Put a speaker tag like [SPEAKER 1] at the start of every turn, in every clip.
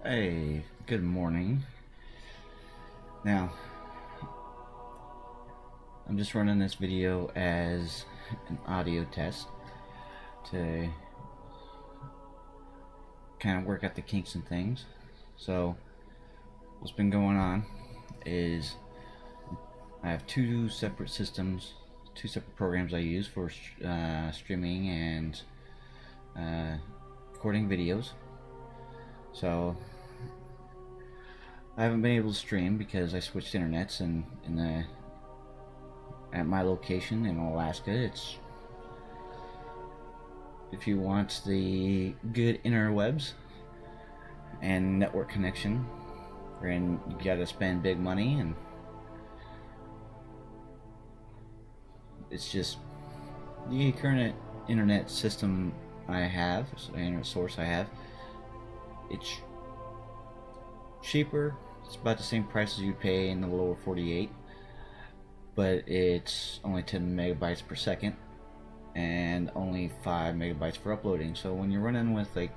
[SPEAKER 1] Hey, good morning. Now, I'm just running this video as an audio test to kind of work out the kinks and things. So, what's been going on is I have two separate systems, two separate programs I use for streaming and recording videos. So, I haven't been able to stream because I switched internets, and at my location in Alaska, if you want the good interwebs and network connection, then you gotta spend big money, and it's just the current internet system I have, so the internet source I have. It's cheaper. It's about the same price as you pay in the lower 48, but it's only 10 megabytes per second and only 5 megabytes for uploading. So when you're running with like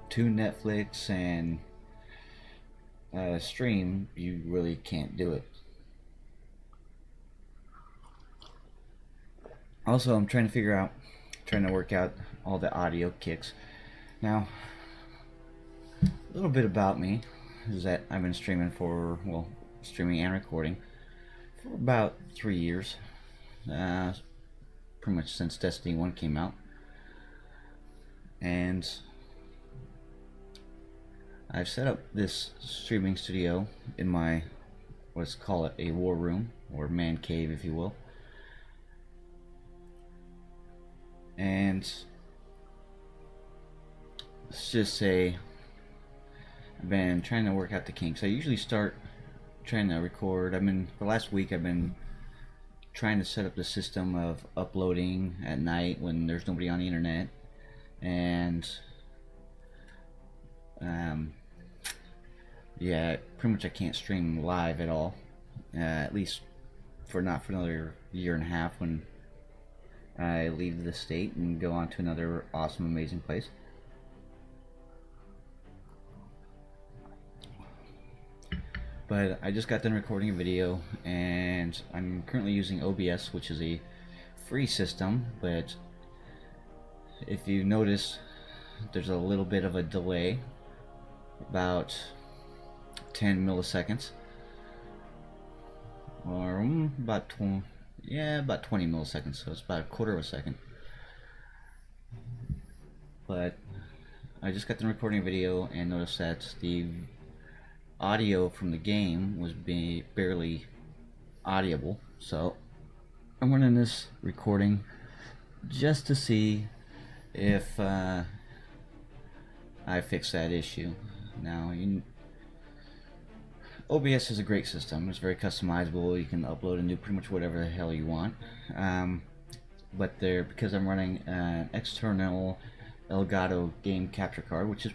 [SPEAKER 1] two Netflix and stream, you really can't do it. Also, I'm trying to work out all the audio kicks. Now, a little bit about me is that I've been streaming streaming and recording for about 3 years, pretty much since Destiny 1 came out, and I've set up this streaming studio in my, let's call it a war room, or man cave if you will, and let's just say I've been trying to work out the kinks. I usually start trying to record. For the last week I've been trying to set up the system of uploading at night when there's nobody on the internet, and yeah, pretty much I can't stream live at all, at least not for another year and a half, when I leave the state and go on to another awesome, amazing place. But I just got done recording a video, and I'm currently using OBS, which is a free system, but if you notice, there's a little bit of a delay, about 10 milliseconds, or about 20 milliseconds, so it's about a quarter of a second. But I just got done recording a video and noticed that the audio from the game was barely audible, so I'm running this recording just to see if I fix that issue. Now, OBS is a great system. It's very customizable. You can upload and do pretty much whatever the hell you want, but because I'm running an external Elgato game capture card, which is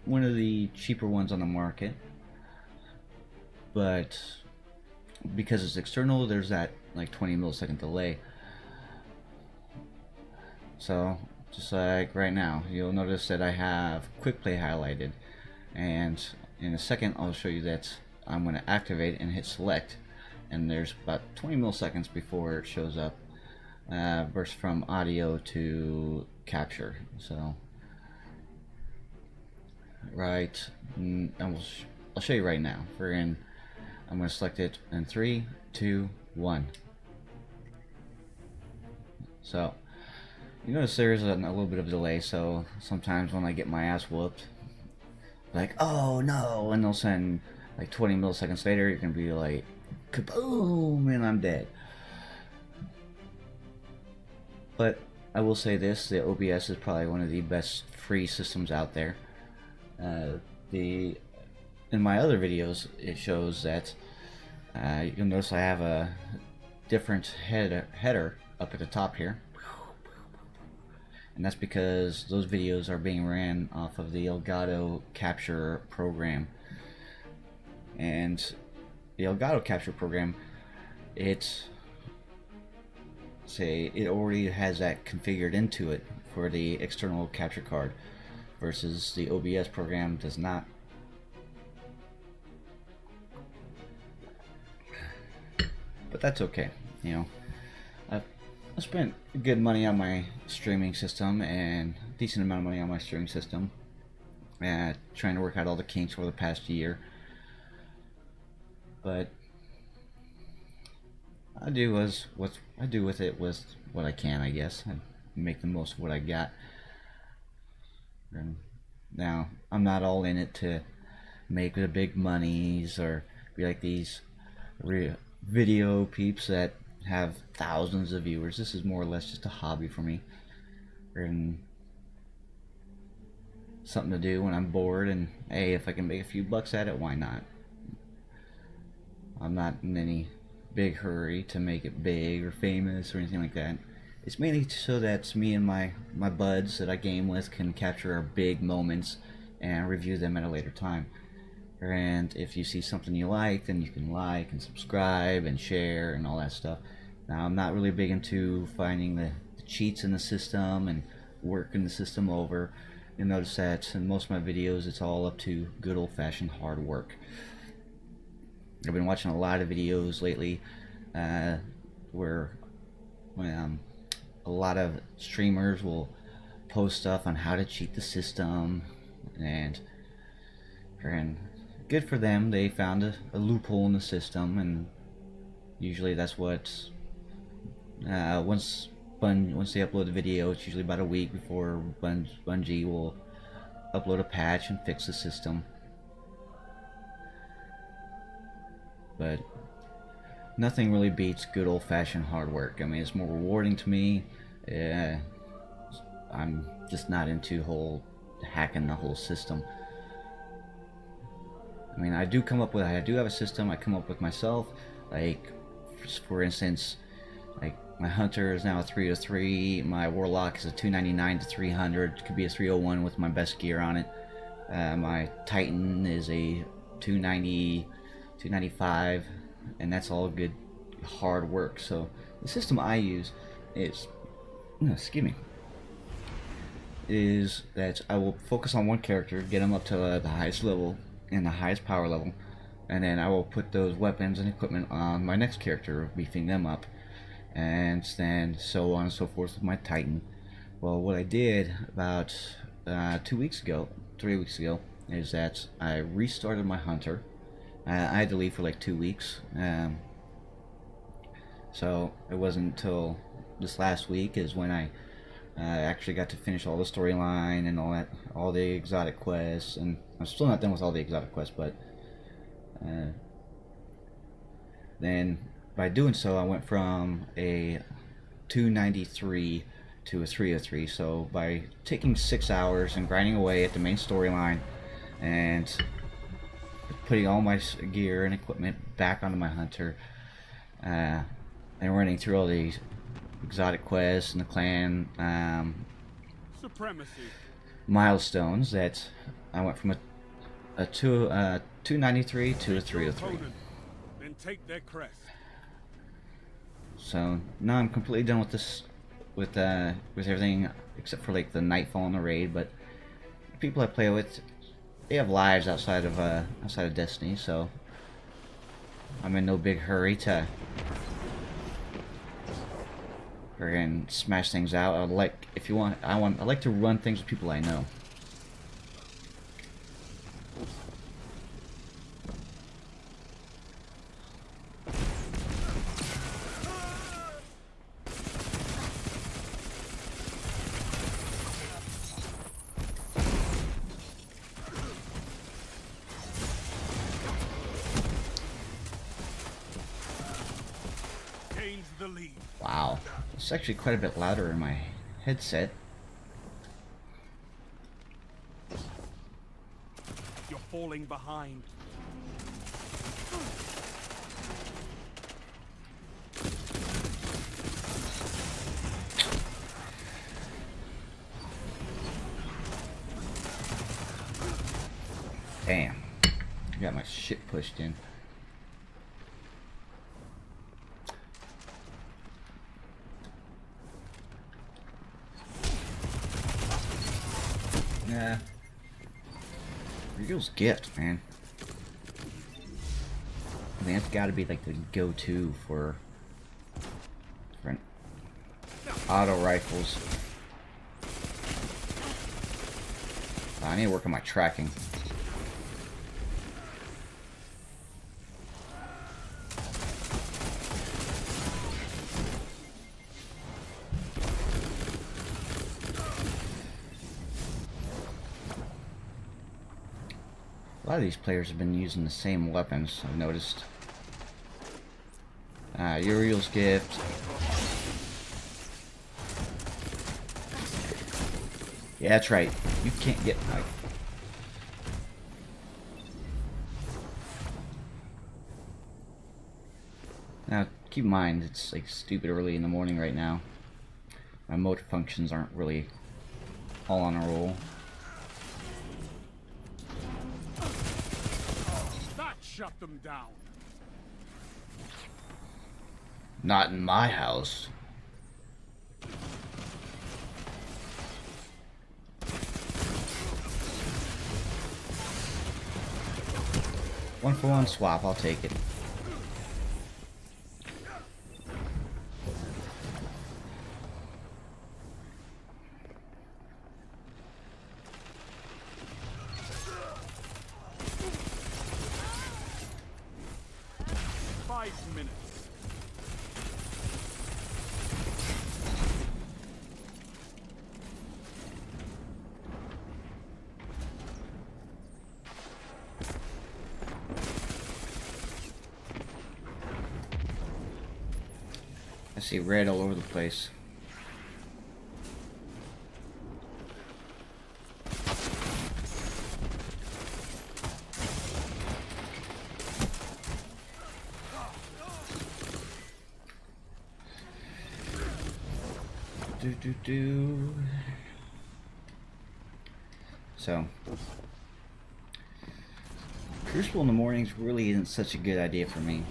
[SPEAKER 1] one of the cheaper ones on the market, but because it's external, there's that like 20 millisecond delay. So just like right now, you'll notice that I have quick play highlighted, and in a second I'll show you that I'm going to activate and hit select, and there's about 20 milliseconds before it shows up, versus from audio to capture. So right, I'll show you right now. I'm going to select it in 3, 2, 1. So you notice there's a little bit of delay, so sometimes when I get my ass whooped, like, oh no, and they'll send like 20 milliseconds later, you're gonna be like, kaboom, and I'm dead. But I will say this, the OBS is probably one of the best free systems out there. In my other videos, it shows that you'll notice I have a different header up at the top here, and that's because those videos are being ran off of the Elgato capture program. And the Elgato capture program, it already has that configured into it for the external capture card, versus the OBS program does not. But that's okay, you know. I spent good money on my streaming system and a decent amount of money on my streaming system, trying to work out all the kinks for the past year. But I do with it was what I can, I guess. I make the most of what I got. And now I'm not all in it to make the big monies or be like these video peeps that have thousands of viewers. This is more or less just a hobby for me, and something to do when I'm bored. And hey, if I can make a few bucks at it, why not? I'm not in any big hurry to make it big or famous or anything like that. It's mainly so that me and my buds that I game with can capture our big moments and review them at a later time. And if you see something you like, then you can like and subscribe and share and all that stuff. Now, I'm not really big into finding the cheats in the system and working the system over. You'll notice that in most of my videos it's all up to good old-fashioned hard work. I've been watching a lot of videos lately where a lot of streamers will post stuff on how to cheat the system, and good for them, they found a loophole in the system. And usually that's what once they upload the video, it's usually about a week before Bungie will upload a patch and fix the system. But nothing really beats good old-fashioned hard work. I mean, it's more rewarding to me. I'm just not into hacking the whole system. I mean, I do have a system I come up with myself. Like, for instance, like my hunter is now a 303, my warlock is a 299 to 300, it could be a 301 with my best gear on it. My titan is a 290, 295, and that's all good hard work. So the system I use is, is that I will focus on one character, get him up to the highest level and the highest power level, and then I will put those weapons and equipment on my next character, beefing them up, and then so on and so forth with my titan. Well, what I did about 3 weeks ago is that I restarted my hunter. I had to leave for like 2 weeks, so it wasn't until this last week is when I actually got to finish all the storyline and all the exotic quests. And I'm still not done with all the exotic quests, but then by doing so I went from a 293 to a 303. So by taking 6 hours and grinding away at the main storyline and putting all my gear and equipment back onto my hunter, and running through all these exotic quests and the clan
[SPEAKER 2] supremacy
[SPEAKER 1] milestones, that I went from a 293 to a 303.
[SPEAKER 2] Then take their crest.
[SPEAKER 1] So now I'm completely done with this, with everything except for like the nightfall and the raid. But the people I play with, they have lives outside of Destiny, so I'm in no big hurry to and smash things out. I'd like, I like to run things with people I know.
[SPEAKER 2] Gains the lead.
[SPEAKER 1] Wow, it's actually quite a bit louder in my headset.
[SPEAKER 2] You're falling behind.
[SPEAKER 1] Damn, got my shit pushed in. Yeah, Regal's Gift, man. I mean, that's got to be like the go-to for auto rifles. I need to work on my tracking. A lot of these players have been using the same weapons, I've noticed. Uriel's Gift. Yeah, that's right. You can't get my... Now, keep in mind, it's like stupid early in the morning right now. My motor functions aren't really all on a roll.
[SPEAKER 2] That shut them down.
[SPEAKER 1] Not in my house. One for one swap, I'll take it. I see red all over the place. So, Crucible in the mornings really isn't such a good idea for me.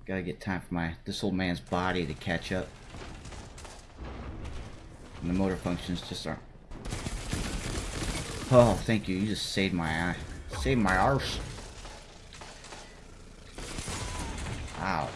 [SPEAKER 1] Gotta get time for this old man's body to catch up. And the motor functions just aren't... Oh, thank you. You just saved my eye. Saved my arse. Ow.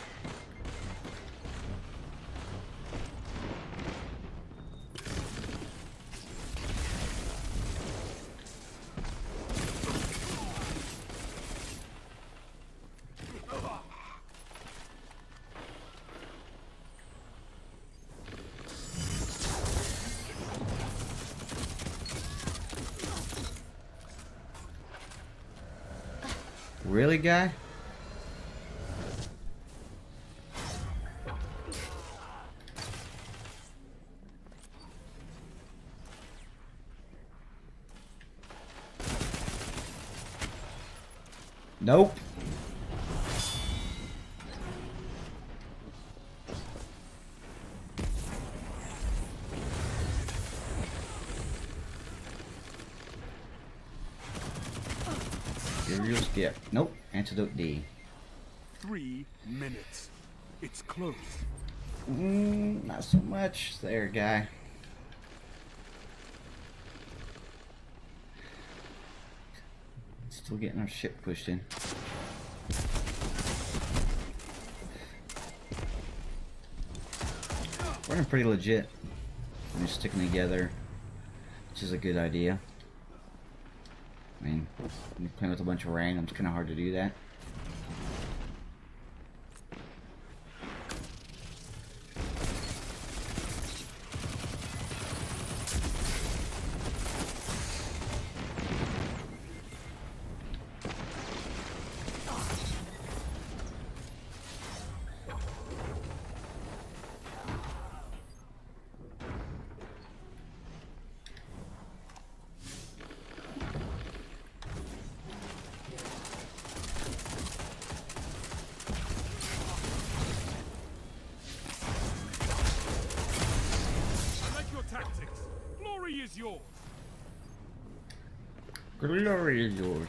[SPEAKER 1] Really, guy? Nope. Uriel's Gift. Nope. Antidote D.
[SPEAKER 2] 3 minutes. It's close.
[SPEAKER 1] Not so much there, guy. Still getting our shit pushed in. We're pretty legit. We're just sticking together, which is a good idea. I mean, when you're playing with a bunch of randoms, it's kind of hard to do that.
[SPEAKER 2] Tactics. Glory is yours.
[SPEAKER 1] Glory is yours.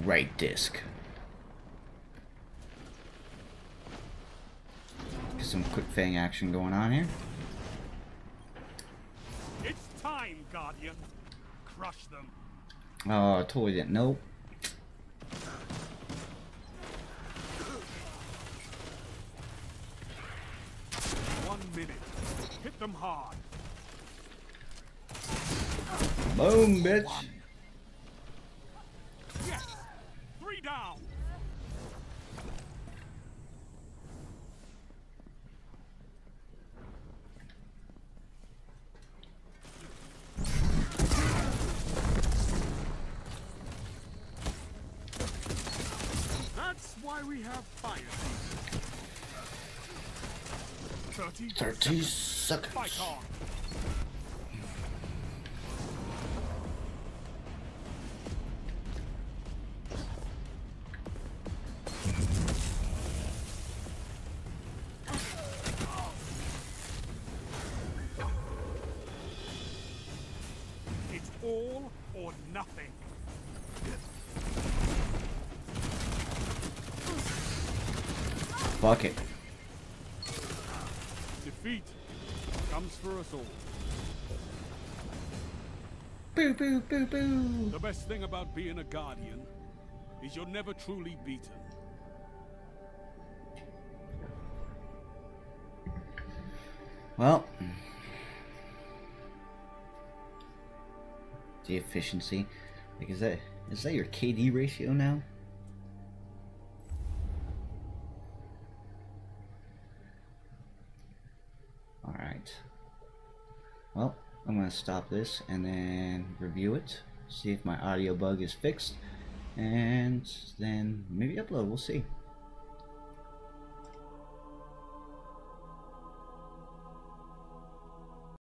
[SPEAKER 1] right disc. Get some quick fang action going on here.
[SPEAKER 2] It's time, Guardian. Crush them.
[SPEAKER 1] Oh, I totally didn't know.
[SPEAKER 2] 1 minute. Hit them hard.
[SPEAKER 1] Boom, bitch.
[SPEAKER 2] Yes. 3 down. That's why we have fire.
[SPEAKER 1] 30 seconds.
[SPEAKER 2] Fight on. It's all or nothing.
[SPEAKER 1] Fuck it.
[SPEAKER 2] Defeat comes for us all.
[SPEAKER 1] Boo, boo, boo, boo.
[SPEAKER 2] The best thing about being a guardian is you're never truly beaten.
[SPEAKER 1] Well, the efficiency. Like, is that your KD ratio now? Alright. Well, I'm gonna stop this and then review it. See if my audio bug is fixed. And then maybe upload, we'll see.